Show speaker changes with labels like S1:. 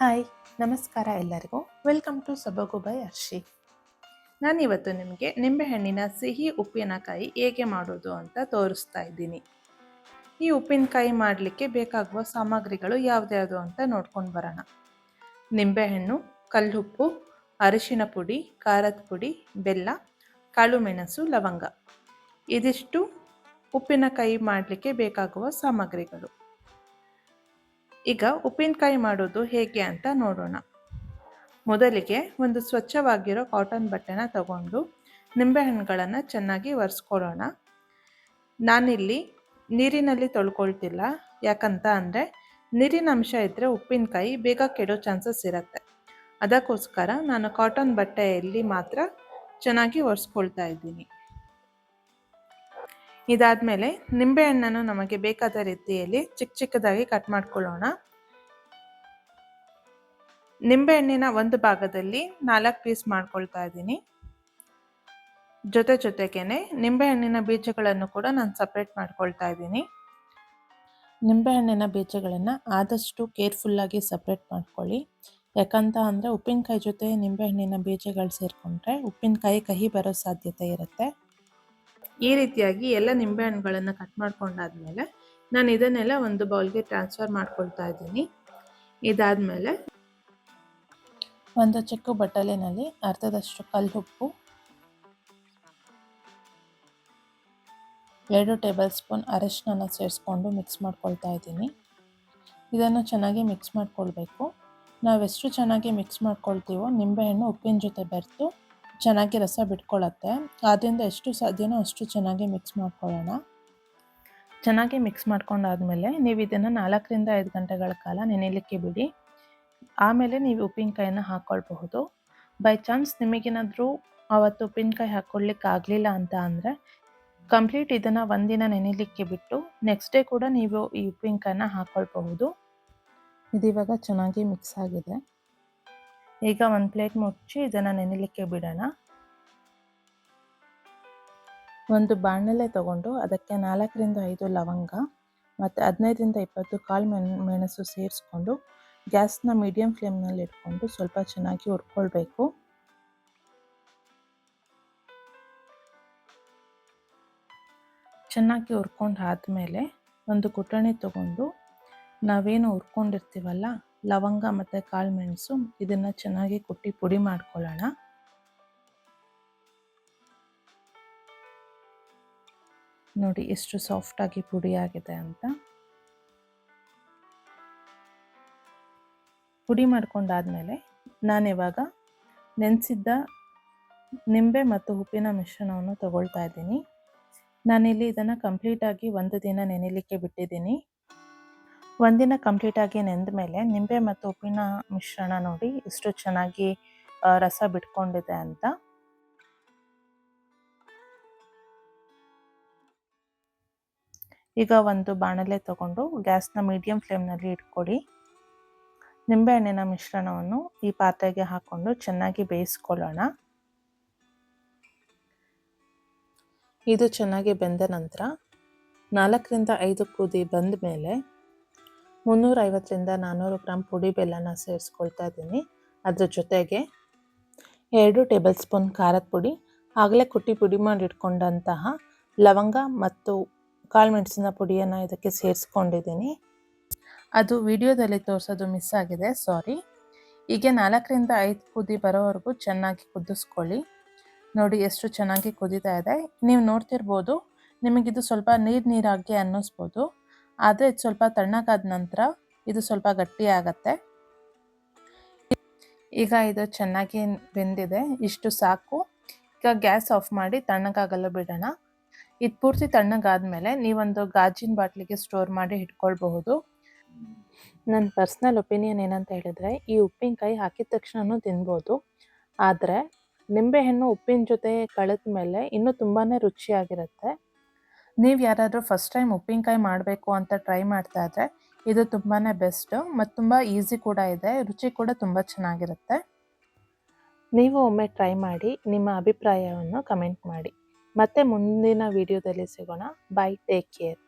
S1: Hi, ನಮಸ್ಕಾರ ಎಲ್ಲರಿಗೂ. Welcome to ಸೊಬಗು ಬೈ ಅರ್ಷಿ. ನಾನಿವತ್ತು ನಿಮಗೆ ನಿಂಬೆಹಣ್ಣಿನ ಸಿಹಿ ಉಪ್ಪಿನಕಾಯಿ ಹೇಗೆ ಮಾಡೋದು ಅಂತ ತೋರಿಸ್ತಾ ಇದ್ದೀನಿ. ಈ ಉಪ್ಪಿನಕಾಯಿ ಮಾಡಲಿಕ್ಕೆ ಬೇಕಾಗುವ ಸಾಮಗ್ರಿಗಳು ಯಾವ್ದ್ಯಾವುದು ಅಂತ ನೋಡ್ಕೊಂಡು ಬರೋಣ. ನಿಂಬೆಹಣ್ಣು, ಕಲ್ಲುಪ್ಪು, ಅರಿಶಿನ ಪುಡಿ, ಖಾರದ ಪುಡಿ, ಬೆಲ್ಲ, ಕಾಳು ಮೆಣಸು, ಲವಂಗ. ಇದಿಷ್ಟು ಉಪ್ಪಿನಕಾಯಿ ಮಾಡಲಿಕ್ಕೆ ಬೇಕಾಗುವ ಸಾಮಗ್ರಿಗಳು. ಈಗ ಉಪ್ಪಿನಕಾಯಿ ಮಾಡೋದು ಹೇಗೆ ಅಂತ ನೋಡೋಣ. ಮೊದಲಿಗೆ ಒಂದು ಸ್ವಚ್ಛವಾಗಿರೋ ಕಾಟನ್ ಬಟ್ಟೆನ ತಗೊಂಡು ನಿಂಬೆಹಣ್ಣುಗಳನ್ನು ಚೆನ್ನಾಗಿ ಒರೆಸ್ಕೊಳ್ಳೋಣ. ನಾನಿಲ್ಲಿ ನೀರಿನಲ್ಲಿ ತೊಳ್ಕೊಳ್ತಿಲ್ಲ, ಯಾಕಂತ ಅಂದರೆ ನೀರಿನ ಅಂಶ ಇದ್ದರೆ ಉಪ್ಪಿನಕಾಯಿ ಬೇಗ ಕೆಡೋ ಚಾನ್ಸಸ್ ಇರುತ್ತೆ. ಅದಕ್ಕೋಸ್ಕರ ನಾನು ಕಾಟನ್ ಬಟ್ಟೆಯಲ್ಲಿ ಮಾತ್ರ ಚೆನ್ನಾಗಿ ಒರೆಸ್ಕೊಳ್ತಾ ಇದ್ದೀನಿ. ಇದಾದಮೇಲೆ ನಿಂಬೆಹಣ್ಣನ್ನು ನಮಗೆ ಬೇಕಾದ ರೀತಿಯಲ್ಲಿ ಚಿಕ್ಕ ಚಿಕ್ಕದಾಗಿ ಕಟ್ ಮಾಡ್ಕೊಳ್ಳೋಣ. ನಿಂಬೆಹಣ್ಣಿನ ಒಂದು ಭಾಗದಲ್ಲಿ 4 ಪೀಸ್ ಮಾಡ್ಕೊಳ್ತಾ ಇದ್ದೀನಿ. ಜೊತೆಗೇನೆ ನಿಂಬೆಹಣ್ಣಿನ ಬೀಜಗಳನ್ನು ಕೂಡ ನಾನು ಸಪ್ರೇಟ್ ಮಾಡ್ಕೊಳ್ತಾ ಇದ್ದೀನಿ. ನಿಂಬೆಹಣ್ಣಿನ ಬೀಜಗಳನ್ನು ಆದಷ್ಟು ಕೇರ್ಫುಲ್ಲಾಗಿ ಸಪ್ರೇಟ್ ಮಾಡ್ಕೊಳ್ಳಿ. ಯಾಕಂತ ಅಂದರೆ ಉಪ್ಪಿನಕಾಯಿ ಜೊತೆ ನಿಂಬೆಹಣ್ಣಿನ ಬೀಜಗಳು ಸೇರಿಕೊಂಡ್ರೆ ಉಪ್ಪಿನಕಾಯಿ ಕಹಿ ಬರೋ ಸಾಧ್ಯತೆ ಇರುತ್ತೆ. ಈ ರೀತಿಯಾಗಿ ಎಲ್ಲ ನಿಂಬೆಹಣ್ಣುಗಳನ್ನು ಕಟ್ ಮಾಡ್ಕೊಂಡಾದ್ಮೇಲೆ ನಾನು ಇದನ್ನೆಲ್ಲ ಒಂದು ಬೌಲ್ಗೆ ಟ್ರಾನ್ಸ್ಫರ್ ಮಾಡ್ಕೊಳ್ತಾ ಇದ್ದೀನಿ. ಇದಾದಮೇಲೆ ಒಂದು ಚಿಕ್ಕ ಬಟ್ಟಲಿನಲ್ಲಿ ಅರ್ಧದಷ್ಟು ಕಲ್ಲುಪ್ಪು, 2 ಟೇಬಲ್ ಸ್ಪೂನ್ ಅರಿಶಿನ ಸೇರಿಸ್ಕೊಂಡು ಮಿಕ್ಸ್ ಮಾಡ್ಕೊಳ್ತಾ ಇದ್ದೀನಿ. ಇದನ್ನು ಚೆನ್ನಾಗಿ ಮಿಕ್ಸ್ ಮಾಡ್ಕೊಳ್ಬೇಕು. ನಾವೆಷ್ಟು ಚೆನ್ನಾಗಿ ಮಿಕ್ಸ್ ಮಾಡ್ಕೊಳ್ತೀವೋ ನಿಂಬೆಹಣ್ಣು ಉಪ್ಪಿನ ಜೊತೆ ಬೆರೆತು ಚೆನ್ನಾಗಿ ರಸ ಬಿಟ್ಕೊಳ್ಳುತ್ತೆ. ಆದ್ದರಿಂದ ಎಷ್ಟು ಸಾಧ್ಯನೋ ಅಷ್ಟು ಚೆನ್ನಾಗಿ ಮಿಕ್ಸ್ ಮಾಡ್ಕೊಳ್ಳೋಣ. ಚೆನ್ನಾಗಿ ಮಿಕ್ಸ್ ಮಾಡ್ಕೊಂಡಾದ್ಮೇಲೆ ನೀವು ಇದನ್ನು 4 ರಿಂದ 5 ಗಂಟೆಗಳ ಕಾಲ ನೆನೆಯಲಿಕ್ಕೆ ಬಿಡಿ. ಆಮೇಲೆ ನೀವು ಉಪ್ಪಿನಕಾಯಿನ ಹಾಕ್ಕೊಳ್ಬಹುದು. ಬೈ ಚಾನ್ಸ್ ನಿಮಗೇನಾದರೂ ಅವತ್ತು ಉಪ್ಪಿನಕಾಯಿ ಹಾಕ್ಕೊಳ್ಲಿಕ್ಕೆ ಆಗಲಿಲ್ಲ ಅಂತ ಅಂದರೆ ಕಂಪ್ಲೀಟ್ ಇದನ್ನು ಒಂದಿನ ನೆನೆಯಲಿಕ್ಕೆ ಬಿಟ್ಟು ನೆಕ್ಸ್ಟ್ ಡೇ ಕೂಡ ನೀವು ಈ ಉಪ್ಪಿನಕಾಯಿನ ಹಾಕ್ಕೊಳ್ಬಹುದು. ಇದಿವಾಗ ಚೆನ್ನಾಗಿ ಮಿಕ್ಸ್ ಆಗಿದೆ. ಈಗ ಒಂದು ಪ್ಲೇಟ್ ಮುಚ್ಚಿ ಇದನ್ನು ನೆನೆಯಲಿಕ್ಕೆ ಬಿಡೋಣ. ಒಂದು ಬಾಣಲೆ ತಗೊಂಡು ಅದಕ್ಕೆ 4 ರಿಂದ 5 ಲವಂಗ ಮತ್ತು 15 ರಿಂದ 20 ಕಾಳು ಮೆಣಸು ಸೇರಿಸ್ಕೊಂಡು ಗ್ಯಾಸ್ನ ಮೀಡಿಯಂ ಫ್ಲೇಮ್ನಲ್ಲಿ ಇಟ್ಕೊಂಡು ಸ್ವಲ್ಪ ಚೆನ್ನಾಗಿ ಹುರ್ಕೊಳ್ಬೇಕು. ಚೆನ್ನಾಗಿ ಹುರ್ಕೊಂಡು ಆದಮೇಲೆ ಒಂದು ಕುಟಣಿ ತಗೊಂಡು ನಾವೇನು ಹುರ್ಕೊಂಡಿರ್ತೀವಲ್ಲ ಲವಂಗ ಮತ್ತು ಕಾಳು ಮೆಣಸು ಇದನ್ನು ಚೆನ್ನಾಗಿ ಕುಟ್ಟಿ ಪುಡಿ ಮಾಡ್ಕೊಳ್ಳೋಣ. ನೋಡಿ ಎಷ್ಟು ಸಾಫ್ಟಾಗಿ ಪುಡಿ ಆಗಿದೆ ಅಂತ. ಪುಡಿ ಮಾಡ್ಕೊಂಡಾದ್ಮೇಲೆ ನಾನಿವಾಗ ನೆನೆಸಿದ್ದ ನಿಂಬೆ ಮತ್ತು ಉಪ್ಪಿನ ಮಿಶ್ರಣವನ್ನು ತಗೊಳ್ತಾ ಇದ್ದೀನಿ. ನಾನಿಲ್ಲಿ ಇದನ್ನು ಕಂಪ್ಲೀಟಾಗಿ ಒಂದು ದಿನ ನೆನೆಯಲಿಕ್ಕೆ ಬಿಟ್ಟಿದ್ದೀನಿ. ಒಂದಿನ ಕಂಪ್ಲೀಟಾಗಿ ನೆಂದ ಮೇಲೆ ನಿಂಬೆ ಮತ್ತು ಉಪ್ಪಿನ ಮಿಶ್ರಣ ನೋಡಿ ಎಷ್ಟು ಚೆನ್ನಾಗಿ ರಸ ಬಿಟ್ಕೊಂಡಿದೆ ಅಂತ. ಈಗ ಒಂದು ಬಾಣಲೆ ತಗೊಂಡು ಗ್ಯಾಸ್ನ ಮೀಡಿಯಂ ಫ್ಲೇಮ್ನಲ್ಲಿ ಇಟ್ಕೊಳ್ಳಿ. ನಿಂಬೆಹಣ್ಣಿನ ಮಿಶ್ರಣವನ್ನು ಈ ಪಾತ್ರೆಗೆ ಹಾಕ್ಕೊಂಡು ಚೆನ್ನಾಗಿ ಬೇಯಿಸ್ಕೊಳ್ಳೋಣ. ಇದು ಚೆನ್ನಾಗಿ ಬೆಂದ ನಂತರ 4 ರಿಂದ 5 ಕುದಿ ಬಂದ ಮೇಲೆ 350 ರಿಂದ 400 ಗ್ರಾಮ್ ಪುಡಿ ಬೆಲ್ಲನ ಸೇರಿಸ್ಕೊಳ್ತಾ ಇದ್ದೀನಿ. ಅದ್ರ ಜೊತೆಗೆ 2 ಟೇಬಲ್ ಸ್ಪೂನ್ ಖಾರದ ಪುಡಿ, ಆಗಲೇ ಕುಟ್ಟಿ ಪುಡಿ ಮಾಡಿ ಇಟ್ಕೊಂಡಂತಹ ಲವಂಗ ಮತ್ತು ಕಾಳು ಮೆಣಸಿನ ಪುಡಿಯನ್ನು ಇದಕ್ಕೆ ಸೇರಿಸ್ಕೊಂಡಿದ್ದೀನಿ. ಅದು ವಿಡಿಯೋದಲ್ಲಿ ತೋರಿಸೋದು ಮಿಸ್ ಆಗಿದೆ, ಸಾರಿ. ಹೀಗೆ 4 ರಿಂದ 5 ಕುದಿ ಬರೋವರೆಗೂ ಚೆನ್ನಾಗಿ ಕುದಿಸ್ಕೊಳ್ಳಿ. ನೋಡಿ ಎಷ್ಟು ಚೆನ್ನಾಗಿ ಕುದೀತಾ ಇದೆ. ನೀವು ನೋಡ್ತಿರ್ಬೋದು, ನಿಮಗಿದು ಸ್ವಲ್ಪ ನೀರಾಗಿ ಅನ್ನಿಸ್ಬೋದು, ಆದರೆ ಇದು ಸ್ವಲ್ಪ ತಣ್ಣಗಾದ ನಂತರ ಇದು ಸ್ವಲ್ಪ ಗಟ್ಟಿ ಆಗತ್ತೆ. ಈಗ ಇದು ಚೆನ್ನಾಗಿ ಬೆಂದಿದೆ, ಇಷ್ಟು ಸಾಕು. ಈಗ ಗ್ಯಾಸ್ ಆಫ್ ಮಾಡಿ ತಣ್ಣಗಾಗಲು ಬಿಡೋಣ. ಇದು ಪೂರ್ತಿ ತಣ್ಣಗಾದ್ಮೇಲೆ ನೀವೊಂದು ಗಾಜಿನ ಬಾಟ್ಲಿಗೆ ಸ್ಟೋರ್ ಮಾಡಿ ಇಟ್ಕೊಳ್ಬಹುದು. ನನ್ನ ಪರ್ಸ್ನಲ್ ಒಪಿನಿಯನ್ ಏನಂತ ಹೇಳಿದ್ರೆ, ಈ ಉಪ್ಪಿನಕಾಯಿ ಹಾಕಿದ ತಕ್ಷಣನೂ ತಿನ್ಬೋದು, ಆದರೆ ನಿಂಬೆಹಣ್ಣು ಉಪ್ಪಿನ ಜೊತೆ ಕಳೆದ ಮೇಲೆ ಇನ್ನೂ ತುಂಬಾ ರುಚಿಯಾಗಿರುತ್ತೆ. ನೀವು ಯಾರಾದರೂ ಫಸ್ಟ್ ಟೈಮ್ ಉಪ್ಪಿನಕಾಯಿ ಮಾಡಬೇಕು ಅಂತ ಟ್ರೈ ಮಾಡ್ತಾ ಇದ್ರೆ ಇದು ತುಂಬಾ ಬೆಸ್ಟ್ ಮತ್ತು ತುಂಬ ಈಸಿ ಕೂಡ ಇದೆ, ರುಚಿ ಕೂಡ ತುಂಬ ಚೆನ್ನಾಗಿರುತ್ತೆ. ನೀವು ಒಮ್ಮೆ ಟ್ರೈ ಮಾಡಿ ನಿಮ್ಮ ಅಭಿಪ್ರಾಯವನ್ನು ಕಮೆಂಟ್ ಮಾಡಿ. ಮತ್ತೆ ಮುಂದಿನ ವಿಡಿಯೋದಲ್ಲಿ ಸಿಗೋಣ. By, take care.